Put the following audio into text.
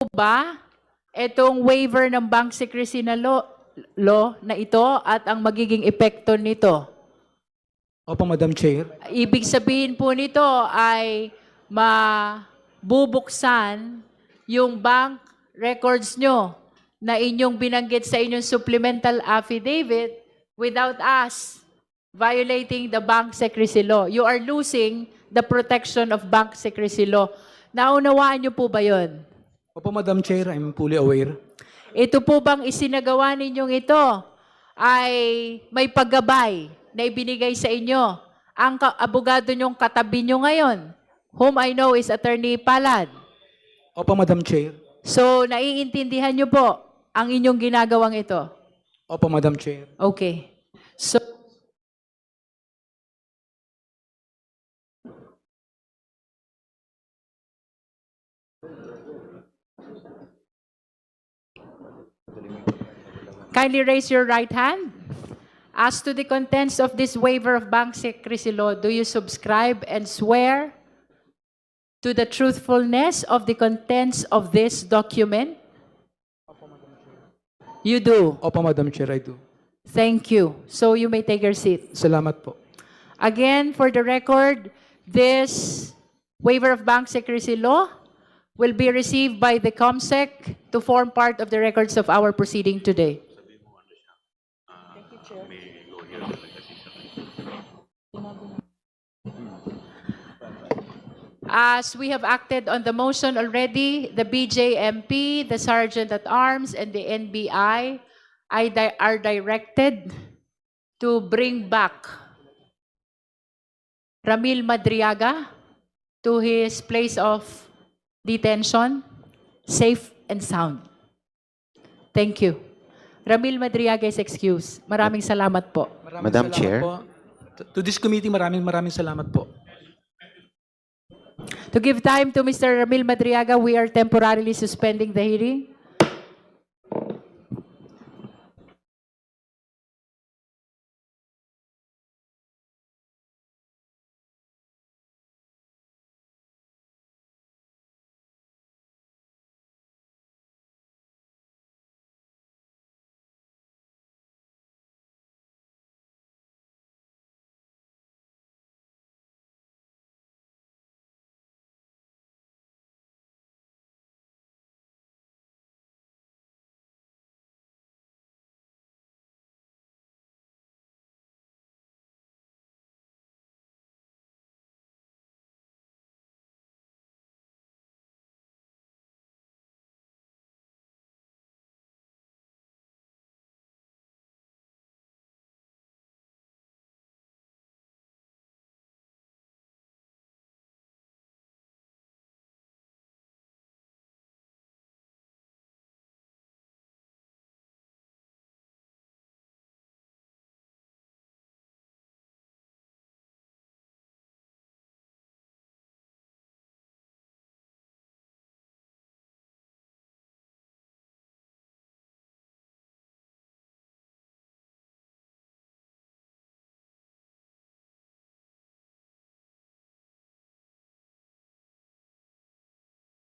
ba itong waiver ng bank secrecy na law na ito at ang magiging epekto nito? Opo, Madam Chair. Ibig sabihin po nito ay mabubuksan yung bank records nyo na inyong binanggit sa inyong supplemental affidavit without us violating the bank secrecy law. You are losing the protection of bank secrecy law. Naunawaan nyo po ba yun? Opo, Madam Chair, I'm fully aware. Ito po bang isinagawa ninyong ito ay may paggabay na ibinigay sa inyo ang abogado nyong katabi nyo ngayon, whom I know is Attorney Palad? Opo, Madam Chair. So, naiintindihan nyo po ang inyong ginagawang ito? Opo, Madam Chair. Okay. So, kindly raise your right hand. As to the contents of this waiver of bank secrecy law, do you subscribe and swear to the truthfulness of the contents of this document? You do. Opo, Madam Chair, I do. Thank you. So you may take your seat. Salamat po. Again, for the record, this waiver of bank secrecy law will be received by the COMSEC to form part of the records of our proceeding today. As we have acted on the motion already, the BJMP, the Sergeant at Arms, and the NBI are directed to bring back Ramil Madriaga to his place of detention, safe and sound. Thank you. Ramil Madriaga is excused. Maraming salamat po. salamat Madam Chair. po. To this committee, maraming salamat po. To give time to Mr. Ramil Madriaga, we are temporarily suspending the hearing.